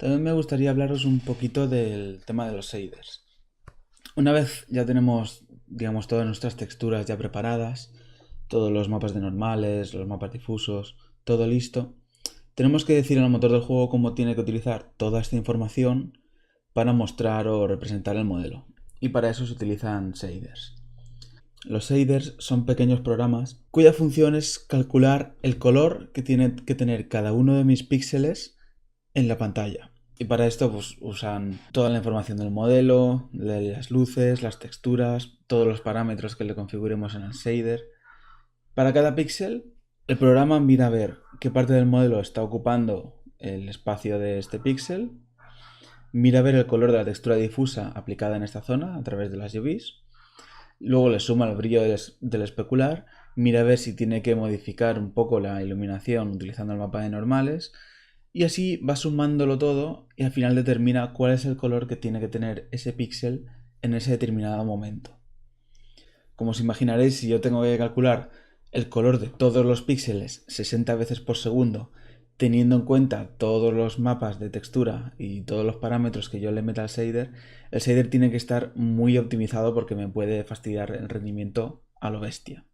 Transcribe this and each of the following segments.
También me gustaría hablaros un poquito del tema de los shaders. Una vez ya tenemos, digamos, todas nuestras texturas ya preparadas, todos los mapas de normales, los mapas difusos, todo listo, tenemos que decir al motor del juego cómo tiene que utilizar toda esta información para mostrar o representar el modelo. Y para eso se utilizan shaders. Los shaders son pequeños programas cuya función es calcular el color que tiene que tener cada uno de mis píxeles en la pantalla. Y para esto pues, usan toda la información del modelo, de las luces, las texturas, todos los parámetros que le configuremos en el shader. Para cada píxel, el programa mira a ver qué parte del modelo está ocupando el espacio de este píxel, mira a ver el color de la textura difusa aplicada en esta zona a través de las UVs, luego le suma el brillo del especular, mira a ver si tiene que modificar un poco la iluminación utilizando el mapa de normales, y así va sumándolo todo y al final determina cuál es el color que tiene que tener ese píxel en ese determinado momento. Como os imaginaréis, si yo tengo que calcular el color de todos los píxeles 60 veces por segundo, teniendo en cuenta todos los mapas de textura y todos los parámetros que yo le meta al shader, el shader tiene que estar muy optimizado porque me puede fastidiar el rendimiento a lo bestia.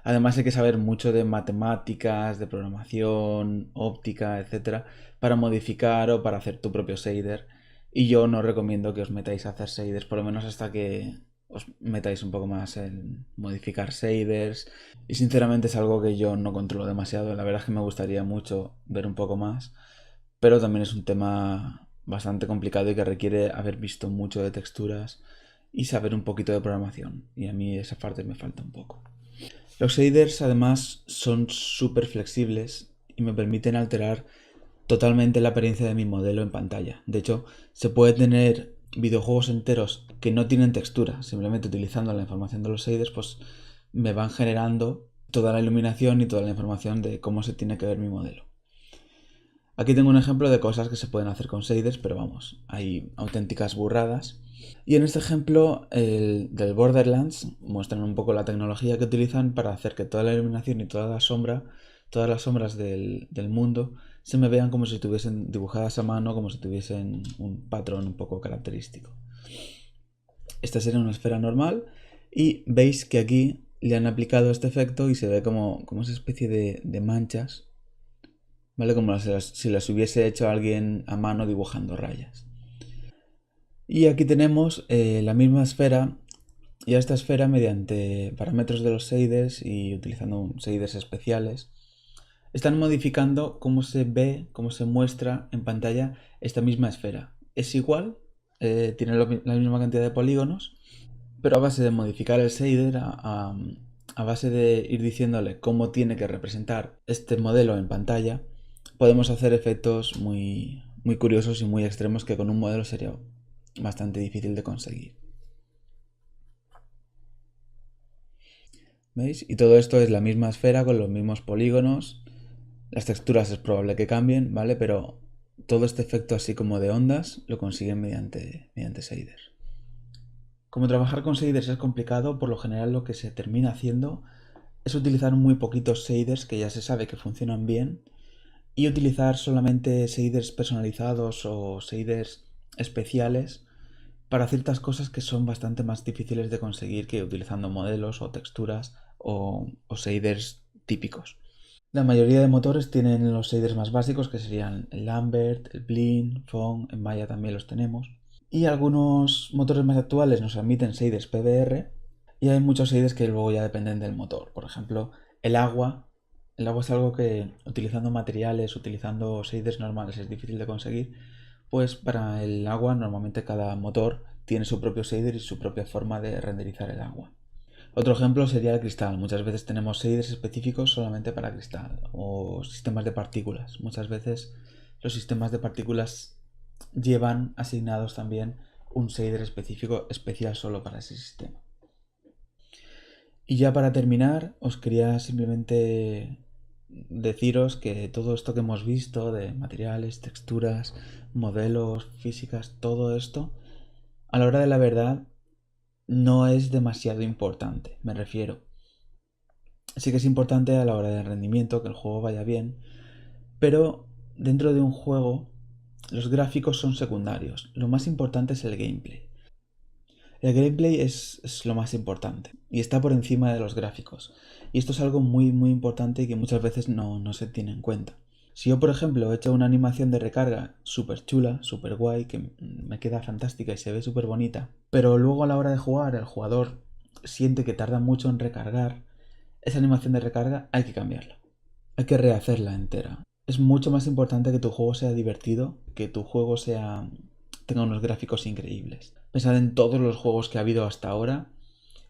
Además hay que saber mucho de matemáticas, de programación, óptica, etcétera, para modificar o para hacer tu propio shader. Y yo no recomiendo que os metáis a hacer shaders, por lo menos hasta que os metáis un poco más en modificar shaders. Y sinceramente es algo que yo no controlo demasiado. La verdad es que me gustaría mucho ver un poco más, pero también es un tema bastante complicado y que requiere haber visto mucho de texturas y saber un poquito de programación. Y a mí esa parte me falta un poco. Los shaders además son súper flexibles y me permiten alterar totalmente la apariencia de mi modelo en pantalla. De hecho, se puede tener videojuegos enteros que no tienen textura, simplemente utilizando la información de los shaders, pues me van generando toda la iluminación y toda la información de cómo se tiene que ver mi modelo. Aquí tengo un ejemplo de cosas que se pueden hacer con shaders, pero vamos, hay auténticas burradas. Y en este ejemplo del Borderlands muestran un poco la tecnología que utilizan para hacer que toda la iluminación y todas las sombras del mundo se me vean como si estuviesen dibujadas a mano, como si tuviesen un patrón un poco característico. Esta sería una esfera normal y veis que aquí le han aplicado este efecto y se ve como esa especie de manchas, ¿vale? Como si las hubiese hecho alguien a mano dibujando rayas. Y aquí tenemos la misma esfera y a esta esfera mediante parámetros de los shaders y utilizando shaders especiales están modificando cómo se ve, cómo se muestra en pantalla esta misma esfera. Es igual, tiene la misma cantidad de polígonos, pero a base de modificar el shader, a base de ir diciéndole cómo tiene que representar este modelo en pantalla, podemos hacer efectos muy curiosos y muy extremos que con un modelo sería bastante difícil de conseguir. ¿Veis? Y todo esto es la misma esfera con los mismos polígonos. Las texturas es probable que cambien, ¿vale? Pero todo este efecto así como de ondas lo consiguen mediante shaders. Como trabajar con shaders es complicado, por lo general lo que se termina haciendo es utilizar muy poquitos shaders que ya se sabe que funcionan bien y utilizar solamente shaders personalizados o shaders especiales para ciertas cosas que son bastante más difíciles de conseguir que utilizando modelos o texturas o shaders típicos. La mayoría de motores tienen los shaders más básicos que serían el Lambert, el Blinn, Phong, en Maya también los tenemos. Y algunos motores más actuales nos admiten shaders PBR y hay muchos shaders que luego ya dependen del motor. Por ejemplo, el agua. El agua es algo que utilizando materiales, utilizando shaders normales es difícil de conseguir. Pues para el agua normalmente cada motor tiene su propio shader y su propia forma de renderizar el agua. Otro ejemplo sería el cristal. Muchas veces tenemos shaders específicos solamente para cristal o sistemas de partículas. Muchas veces los sistemas de partículas llevan asignados también un shader específico especial solo para ese sistema. Y ya para terminar, os quería simplemente deciros que todo esto que hemos visto de materiales, texturas, modelos, físicas, todo esto, a la hora de la verdad, no es demasiado importante, me refiero. Sí que es importante a la hora del rendimiento, que el juego vaya bien, pero dentro de un juego los gráficos son secundarios. Lo más importante es el gameplay. El gameplay es lo más importante y está por encima de los gráficos. Y esto es algo muy muy importante y que muchas veces no se tiene en cuenta. Si yo, por ejemplo, he hecho una animación de recarga súper chula, súper guay, que me queda fantástica y se ve súper bonita, pero luego a la hora de jugar el jugador siente que tarda mucho en recargar, esa animación de recarga hay que cambiarla. Hay que rehacerla entera. Es mucho más importante que tu juego sea divertido, que tu juego tenga unos gráficos increíbles. Pensad en todos los juegos que ha habido hasta ahora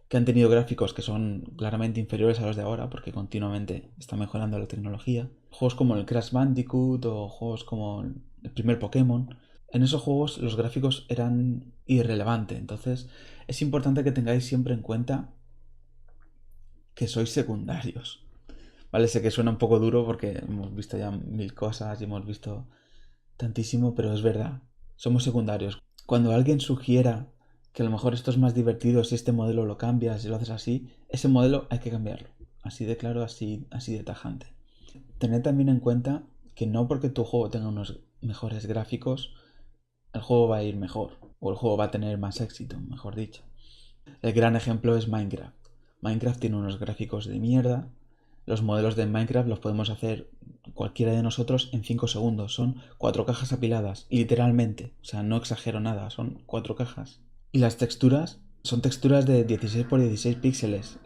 que han tenido gráficos que son claramente inferiores a los de ahora porque continuamente está mejorando la tecnología. Juegos como el Crash Bandicoot o juegos como el primer Pokémon. En esos juegos los gráficos eran irrelevantes, entonces es importante que tengáis siempre en cuenta que sois secundarios. Vale, sé que suena un poco duro porque hemos visto ya mil cosas y hemos visto tantísimo, pero es verdad, somos secundarios. Cuando alguien sugiera que a lo mejor esto es más divertido si este modelo lo cambias, si lo haces así, ese modelo hay que cambiarlo. Así de claro, así de tajante. Tened también en cuenta que no porque tu juego tenga unos mejores gráficos, el juego va a ir mejor, o el juego va a tener más éxito, mejor dicho. El gran ejemplo es Minecraft. Minecraft tiene unos gráficos de mierda. Los modelos de Minecraft los podemos hacer cualquiera de nosotros en 5 segundos. Son 4 cajas apiladas, literalmente. O sea, no exagero nada, son 4 cajas. Y las texturas son texturas de 16 por 16 píxeles.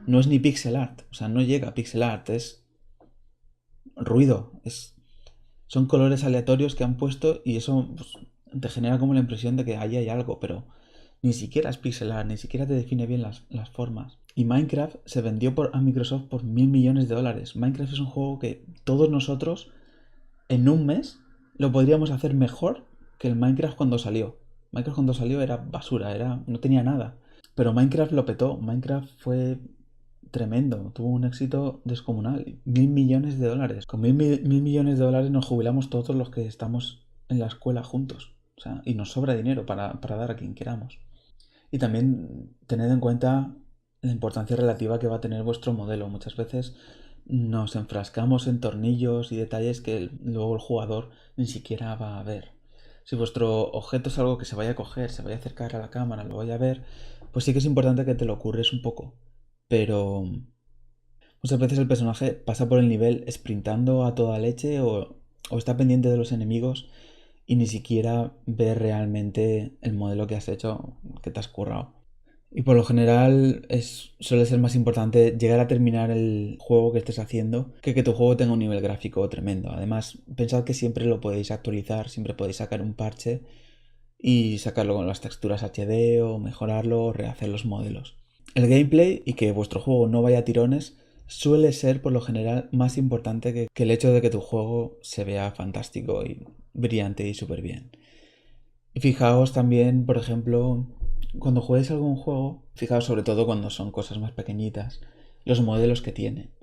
No es ni pixel art, o sea, no llega a pixel art, es ruido. Son colores aleatorios que han puesto y eso pues, te genera como la impresión de que ahí hay algo, pero ni siquiera es pixel art, ni siquiera te define bien las formas. Y Minecraft se vendió a Microsoft por 1.000 millones de dólares. Minecraft es un juego que todos nosotros en un mes lo podríamos hacer mejor que el Minecraft cuando salió. Minecraft cuando salió era basura, no tenía nada. Pero Minecraft lo petó. Minecraft fue tremendo, tuvo un éxito descomunal. 1.000 millones de dólares. Con mil millones de dólares nos jubilamos todos los que estamos en la escuela juntos. O sea, y nos sobra dinero para dar a quien queramos. Y también tened en cuenta la importancia relativa que va a tener vuestro modelo. Muchas veces nos enfrascamos en tornillos y detalles que luego el jugador ni siquiera va a ver. Si vuestro objeto es algo que se vaya a coger, se vaya a acercar a la cámara, lo vaya a ver, pues sí que es importante que te lo ocurres un poco. Pero muchas veces el personaje pasa por el nivel sprintando a toda leche o está pendiente de los enemigos y ni siquiera ve realmente el modelo que has hecho, que te has currado. Y por lo general suele ser más importante llegar a terminar el juego que estés haciendo que tu juego tenga un nivel gráfico tremendo. Además, pensad que siempre lo podéis actualizar, siempre podéis sacar un parche y sacarlo con las texturas HD o mejorarlo o rehacer los modelos. El gameplay y que vuestro juego no vaya a tirones suele ser por lo general más importante que el hecho de que tu juego se vea fantástico y brillante y súper bien. Y fijaos también, por ejemplo, cuando juguéis algún juego, fijaos sobre todo cuando son cosas más pequeñitas, los modelos que tienen.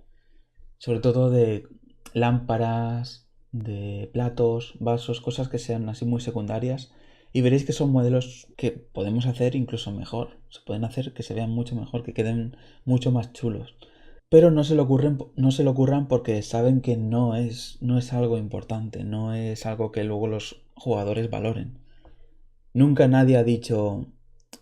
Sobre todo de lámparas, de platos, vasos, cosas que sean así muy secundarias. Y veréis que son modelos que podemos hacer incluso mejor. Se pueden hacer que se vean mucho mejor, que queden mucho más chulos. Pero no se lo ocurran porque saben que no es algo importante, no es algo que luego los jugadores valoren. Nunca nadie ha dicho,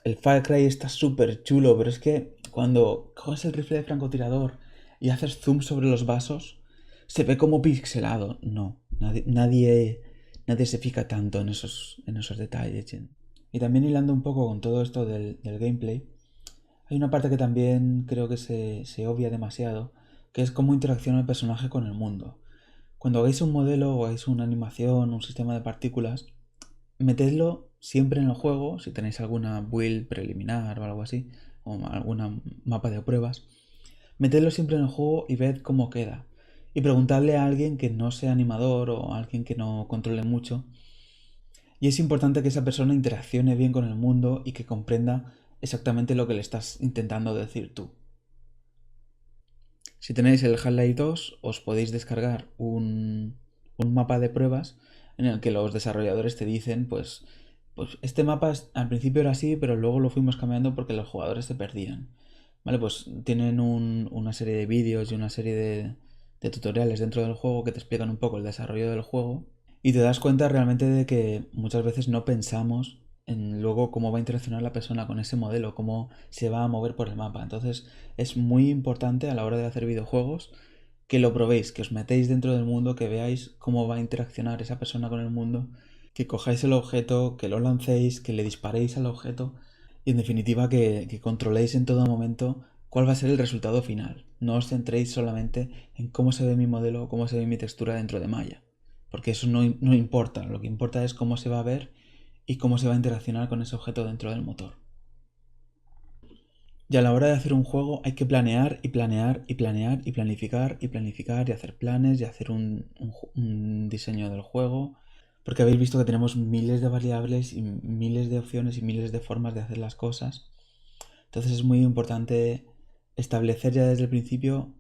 el Far Cry está súper chulo, pero es que cuando coges el rifle de francotirador y haces zoom sobre los vasos, se ve como pixelado. No, nadie se fija tanto en esos detalles. Y también hilando un poco con todo esto del gameplay, hay una parte que también creo que se obvia demasiado, que es cómo interacciona el personaje con el mundo. Cuando hagáis un modelo o hagáis una animación, un sistema de partículas, metedlo siempre en el juego, si tenéis alguna build preliminar o algo así, o alguna mapa de pruebas, metedlo siempre en el juego y ved cómo queda. Y preguntadle a alguien que no sea animador o a alguien que no controle mucho. Y es importante que esa persona interaccione bien con el mundo y que comprenda exactamente lo que le estás intentando decir tú. Si tenéis el Half-Life 2, os podéis descargar un mapa de pruebas en el que los desarrolladores te dicen, pues este mapa al principio era así, pero luego lo fuimos cambiando porque los jugadores se perdían. Vale, pues tienen una serie de vídeos y una serie de tutoriales dentro del juego que te explican un poco el desarrollo del juego Y te das cuenta realmente de que muchas veces no pensamos en luego cómo va a interaccionar la persona con ese modelo, cómo se va a mover por el mapa. Entonces es muy importante a la hora de hacer videojuegos que lo probéis, que os metéis dentro del mundo, que veáis cómo va a interaccionar esa persona con el mundo, que cojáis el objeto, que lo lancéis, que le disparéis al objeto y en definitiva que controléis en todo momento cuál va a ser el resultado final. No os centréis solamente en cómo se ve mi modelo, cómo se ve mi textura dentro de Maya, porque eso no importa, lo que importa es cómo se va a ver y cómo se va a interaccionar con ese objeto dentro del motor. Y a la hora de hacer un juego hay que planear y planear y planear y planificar y planificar y hacer planes y hacer un diseño del juego. Porque habéis visto que tenemos miles de variables y miles de opciones y miles de formas de hacer las cosas. Entonces es muy importante establecer ya desde el principio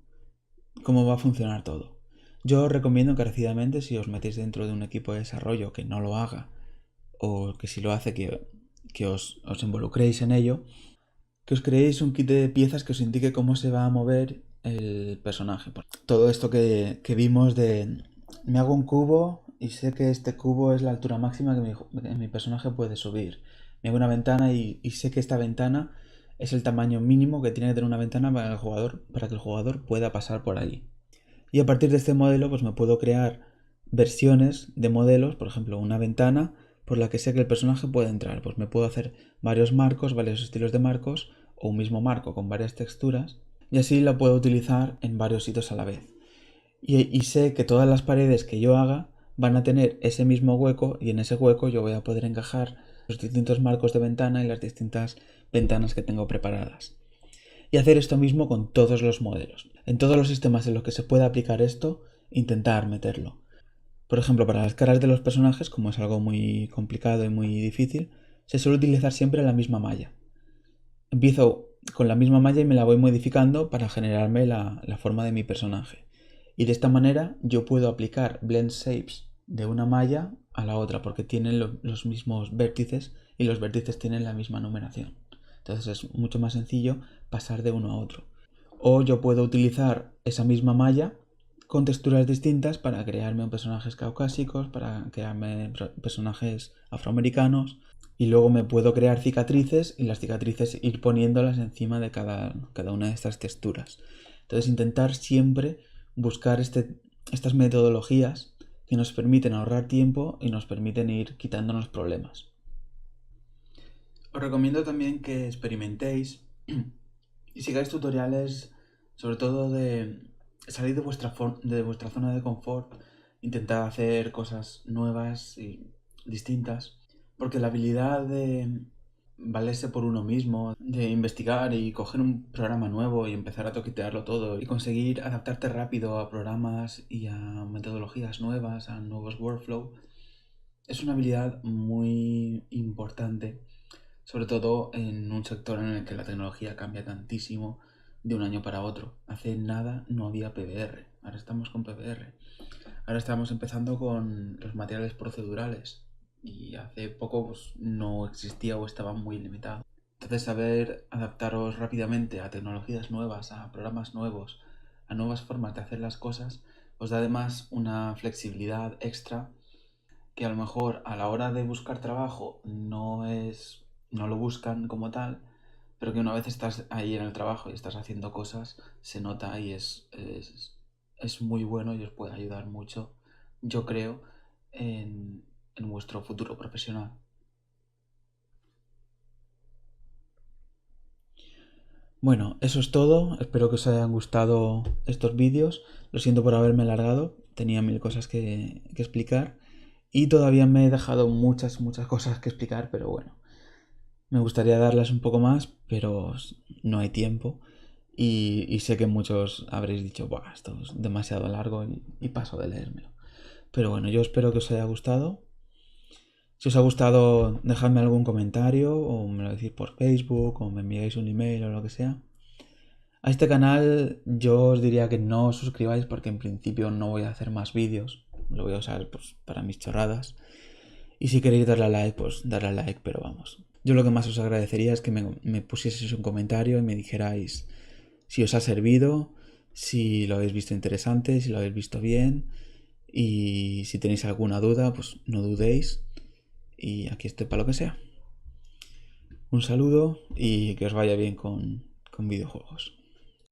cómo va a funcionar todo. Yo os recomiendo encarecidamente, si os metéis dentro de un equipo de desarrollo, que no lo haga, o que si lo hace, que os involucréis en ello, que os creéis un kit de piezas que os indique cómo se va a mover el personaje. Todo esto que vimos de me hago un cubo y sé que este cubo es la altura máxima que mi personaje puede subir. Me hago una ventana y sé que esta ventana es el tamaño mínimo que tiene que tener una ventana para que el jugador pueda pasar por ahí. Y a partir de este modelo pues me puedo crear versiones de modelos, por ejemplo una ventana por la que sé que el personaje puede entrar. Pues me puedo hacer varios marcos, varios estilos de marcos o un mismo marco con varias texturas y así la puedo utilizar en varios sitios a la vez. Y sé que todas las paredes que yo haga van a tener ese mismo hueco y en ese hueco yo voy a poder encajar los distintos marcos de ventana y las distintas ventanas que tengo preparadas. Y hacer esto mismo con todos los modelos. En todos los sistemas en los que se pueda aplicar esto, intentar meterlo. Por ejemplo, para las caras de los personajes, como es algo muy complicado y muy difícil, se suele utilizar siempre la misma malla. Empiezo con la misma malla y me la voy modificando para generarme la forma de mi personaje. Y de esta manera yo puedo aplicar blend shapes de una malla a la otra porque tienen los mismos vértices y los vértices tienen la misma numeración. Entonces es mucho más sencillo pasar de uno a otro. O yo puedo utilizar esa misma malla con texturas distintas para crearme personajes caucásicos, para crearme personajes afroamericanos y luego me puedo crear cicatrices y las cicatrices ir poniéndolas encima de cada una de estas texturas. Entonces intentar siempre buscar estas metodologías que nos permiten ahorrar tiempo y nos permiten ir quitándonos problemas. Os recomiendo también que experimentéis y sigáis tutoriales, sobre todo de salir de vuestra zona de confort, intentar hacer cosas nuevas y distintas, porque la habilidad de valerse por uno mismo, de investigar y coger un programa nuevo y empezar a toquetearlo todo y conseguir adaptarte rápido a programas y a metodologías nuevas, a nuevos workflows, es una habilidad muy importante, sobre todo en un sector en el que la tecnología cambia tantísimo de un año para otro. Hace nada no había PBR, ahora estamos con PBR. Ahora estamos empezando con los materiales procedurales y hace poco pues, no existía o estaba muy limitado. Entonces saber adaptaros rápidamente a tecnologías nuevas, a programas nuevos, a nuevas formas de hacer las cosas, os da además una flexibilidad extra que a lo mejor a la hora de buscar trabajo no lo buscan como tal, pero que una vez estás ahí en el trabajo y estás haciendo cosas, se nota y es muy bueno y os puede ayudar mucho, yo creo, en vuestro futuro profesional. Bueno, eso es todo. Espero que os hayan gustado estos vídeos. Lo siento por haberme alargado. Tenía mil cosas que explicar. Y todavía me he dejado muchas cosas que explicar, pero bueno. Me gustaría darlas un poco más, pero no hay tiempo. Y sé que muchos habréis dicho, Buah, esto es demasiado largo y paso de leérmelo. Pero bueno, yo espero que os haya gustado. Si os ha gustado, dejadme algún comentario o me lo decís por Facebook o me enviáis un email o lo que sea. A este canal yo os diría que no os suscribáis porque en principio no voy a hacer más vídeos. Lo voy a usar pues, para mis chorradas. Y si queréis darle a like, pues darle a like, pero vamos. Yo lo que más os agradecería es que me pusieseis un comentario y me dijerais si os ha servido, si lo habéis visto interesante, si lo habéis visto bien Y si tenéis alguna duda, pues no dudéis. Y aquí estoy para lo que sea. Un saludo y que os vaya bien con videojuegos.